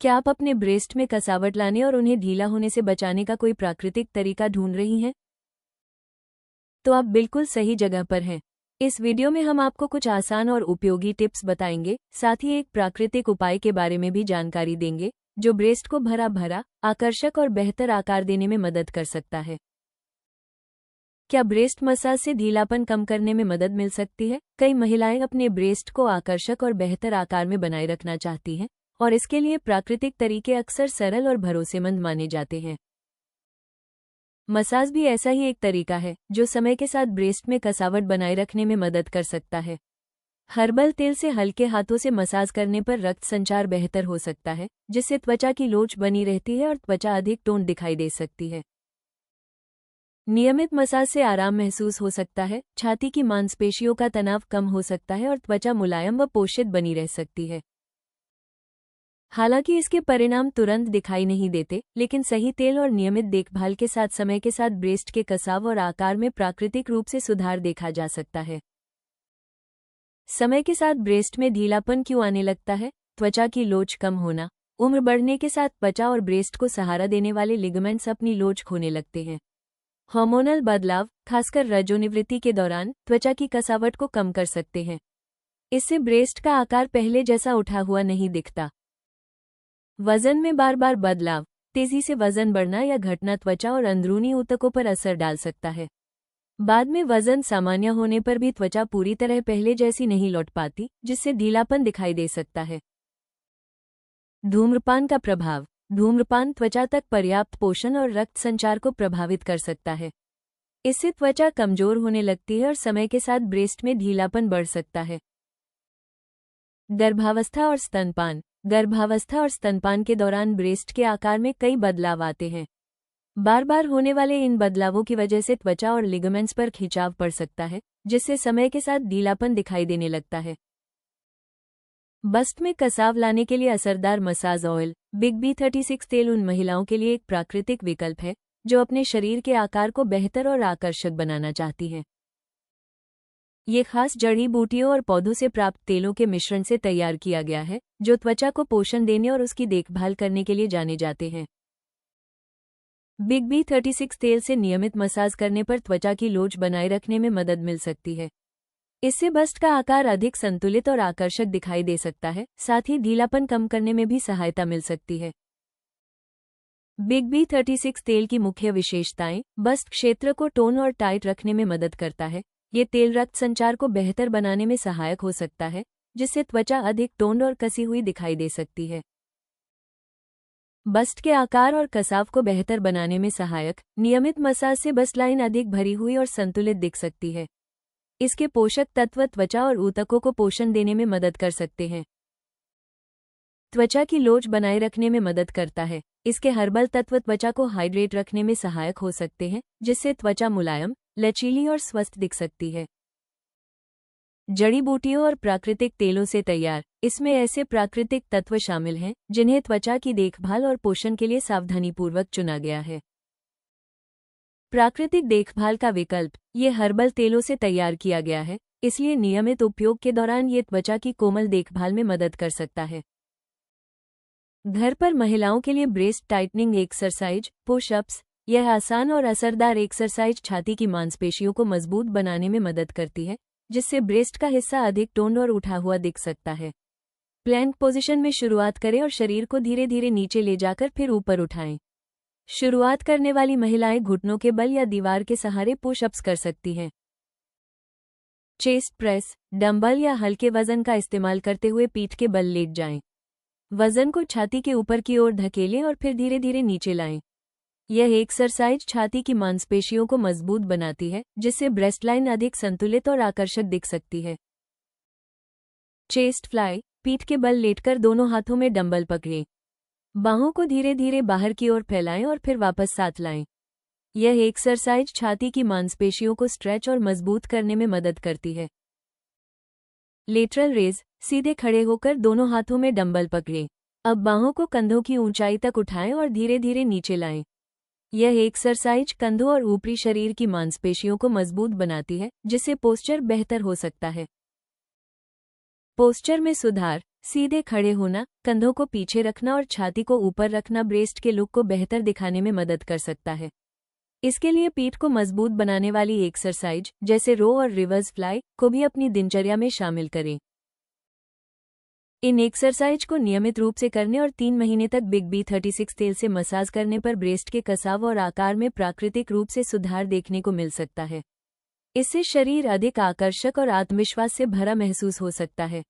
क्या आप अपने ब्रेस्ट में कसावट लाने और उन्हें ढीला होने से बचाने का कोई प्राकृतिक तरीका ढूंढ रही हैं? तो आप बिल्कुल सही जगह पर हैं। इस वीडियो में हम आपको कुछ आसान और उपयोगी टिप्स बताएंगे, साथ ही एक प्राकृतिक उपाय के बारे में भी जानकारी देंगे, जो ब्रेस्ट को भरा भरा, आकर्षक और बेहतर आकार देने में मदद कर सकता है। क्या ब्रेस्ट मसाज से ढीलापन कम करने में मदद मिल सकती है? कई महिलाएं अपने ब्रेस्ट को आकर्षक और बेहतर आकार में बनाए रखना चाहती हैं, और इसके लिए प्राकृतिक तरीके अक्सर सरल और भरोसेमंद माने जाते हैं। मसाज भी ऐसा ही एक तरीका है, जो समय के साथ ब्रेस्ट में कसावट बनाए रखने में मदद कर सकता है। हर्बल तेल से हल्के हाथों से मसाज करने पर रक्त संचार बेहतर हो सकता है, जिससे त्वचा की लोच बनी रहती है और त्वचा अधिक टोन दिखाई दे सकती है। नियमित मसाज से आराम महसूस हो सकता है, छाती की मांसपेशियों का तनाव कम हो सकता है और त्वचा मुलायम व पोषित बनी रह सकती है। हालांकि इसके परिणाम तुरंत दिखाई नहीं देते, लेकिन सही तेल और नियमित देखभाल के साथ समय के साथ ब्रेस्ट के कसाव और आकार में प्राकृतिक रूप से सुधार देखा जा सकता है। समय के साथ ब्रेस्ट में ढीलापन क्यों आने लगता है? त्वचा की लोच कम होना। उम्र बढ़ने के साथ त्वचा और ब्रेस्ट को सहारा देने वाले लिगामेंट्स अपनी लोच खोने लगते हैं। हार्मोनल बदलाव, खासकर रजोनिवृत्ति के दौरान, त्वचा की कसावट को कम कर सकते हैं। इससे ब्रेस्ट का आकार पहले जैसा उठा हुआ नहीं दिखता। वजन में बार बार बदलाव, तेजी से वजन बढ़ना या घटना त्वचा और अंदरूनी ऊतकों पर असर डाल सकता है। बाद में वजन सामान्य होने पर भी त्वचा पूरी तरह पहले जैसी नहीं लौट पाती, जिससे ढीलापन दिखाई दे सकता है। धूम्रपान का प्रभाव। धूम्रपान त्वचा तक पर्याप्त पोषण और रक्त संचार को प्रभावित कर सकता है। इससे त्वचा कमजोर होने लगती है और समय के साथ ब्रेस्ट में ढीलापन बढ़ सकता है। गर्भावस्था और स्तनपान। गर्भावस्था और स्तनपान के दौरान ब्रेस्ट के आकार में कई बदलाव आते हैं। बार बार होने वाले इन बदलावों की वजह से त्वचा और लिगामेंट्स पर खिंचाव पड़ सकता है, जिससे समय के साथ ढीलापन दिखाई देने लगता है। बस्ट में कसाव लाने के लिए असरदार मसाज ऑयल। बिग B36 तेल उन महिलाओं के लिए एक प्राकृतिक विकल्प है, जो अपने शरीर के आकार को बेहतर और आकर्षक बनाना चाहती हैं। ये खास जड़ी बूटियों और पौधों से प्राप्त तेलों के मिश्रण से तैयार किया गया है, जो त्वचा को पोषण देने और उसकी देखभाल करने के लिए जाने जाते हैं। बिग B36 तेल से नियमित मसाज करने पर त्वचा की लोच बनाए रखने में मदद मिल सकती है। इससे बस्ट का आकार अधिक संतुलित और आकर्षक दिखाई दे सकता है, साथ ही ढीलापन कम करने में भी सहायता मिल सकती है। बिग B36 तेल की मुख्य विशेषताएं। बस्ट क्षेत्र को टोन और टाइट रखने में मदद करता है। ये तेल रक्त संचार को बेहतर बनाने में सहायक हो सकता है, जिससे त्वचा अधिक टोन्ड और कसी हुई दिखाई दे सकती है। बस्ट के आकार और कसाव को बेहतर बनाने में सहायक। नियमित मसाज से बस्ट लाइन अधिक भरी हुई और संतुलित दिख सकती है। इसके पोषक तत्व त्वचा और ऊतकों को पोषण देने में मदद कर सकते हैं। त्वचा की लोच बनाए रखने में मदद करता है। इसके हर्बल तत्व त्वचा को हाइड्रेट रखने में सहायक हो सकते हैं, जिससे त्वचा मुलायम, लचीली और स्वस्थ दिख सकती है। जड़ी बूटियों और प्राकृतिक तेलों से तैयार। इसमें ऐसे प्राकृतिक तत्व शामिल हैं, जिन्हें त्वचा की देखभाल और पोषण के लिए सावधानीपूर्वक चुना गया है। प्राकृतिक देखभाल का विकल्प। ये हर्बल तेलों से तैयार किया गया है, इसलिए नियमित उपयोग के दौरान ये त्वचा की कोमल देखभाल में मदद कर सकता है। घर पर महिलाओं के लिए ब्रेस्ट टाइटनिंग एक्सरसाइज, पुशअप्स। यह आसान और असरदार एक्सरसाइज छाती की मांसपेशियों को मजबूत बनाने में मदद करती है, जिससे ब्रेस्ट का हिस्सा अधिक टोन्ड और उठा हुआ दिख सकता है। प्लैंक पोजीशन में शुरुआत करें और शरीर को धीरे धीरे नीचे ले जाकर फिर ऊपर उठाएं। शुरुआत करने वाली महिलाएं घुटनों के बल या दीवार के सहारे पुशअप्स कर सकती हैं। Chest press. डंबल या हल्के वजन का इस्तेमाल करते हुए पीठ के बल लेट जाएं। वजन को छाती के ऊपर की ओर धकेलें और फिर धीरे धीरे नीचे लाएं। यह एक्सरसाइज छाती की मांसपेशियों को मजबूत बनाती है, जिससे ब्रेस्ट लाइन अधिक संतुलित और आकर्षक दिख सकती है। Chest fly. पीठ के बल लेटकर दोनों हाथों में डंबल पकड़ें। बाहों को धीरे धीरे बाहर की ओर फैलाएं और फिर वापस साथ लाएं। यह एक्सरसाइज छाती की मांसपेशियों को स्ट्रेच और मजबूत करने में मदद करती है। Lateral raise. सीधे खड़े होकर दोनों हाथों में डंबल पकड़ें। अब बाहों को कंधों की ऊंचाई तक उठाएं और धीरे धीरे नीचे लाएं। यह एक्सरसाइज कंधों और ऊपरी शरीर की मांसपेशियों को मजबूत बनाती है, जिससे पोस्चर बेहतर हो सकता है। पोस्चर में सुधार। सीधे खड़े होना, कंधों को पीछे रखना और छाती को ऊपर रखना ब्रेस्ट के लुक को बेहतर दिखाने में मदद कर सकता है। इसके लिए पीठ को मजबूत बनाने वाली एक्सरसाइज जैसे रो और रिवर्स फ्लाई को भी अपनी दिनचर्या में शामिल करें। इन एक्सरसाइज को नियमित रूप से करने और 3 महीने तक बिग B36 तेल से मसाज करने पर ब्रेस्ट के कसाव और आकार में प्राकृतिक रूप से सुधार देखने को मिल सकता है। इससे शरीर अधिक आकर्षक और आत्मविश्वास से भरा महसूस हो सकता है।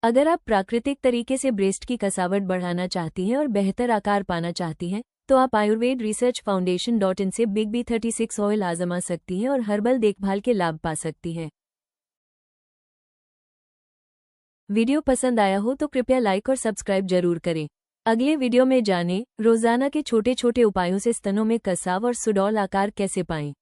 अगर आप प्राकृतिक तरीके से ब्रेस्ट की कसावट बढ़ाना चाहती हैं और बेहतर आकार पाना चाहती हैं, तो आप आयुर्वेद रिसर्च फाउंडेशन.in से बिग B36 ऑयल आजमा सकती हैं और हर्बल देखभाल के लाभ पा सकती हैं। वीडियो पसंद आया हो तो कृपया लाइक और सब्सक्राइब जरूर करें। अगले वीडियो में जानें, रोजाना के छोटे छोटे उपायों से स्तनों में कसाव और सुडौल आकार कैसे पाएं।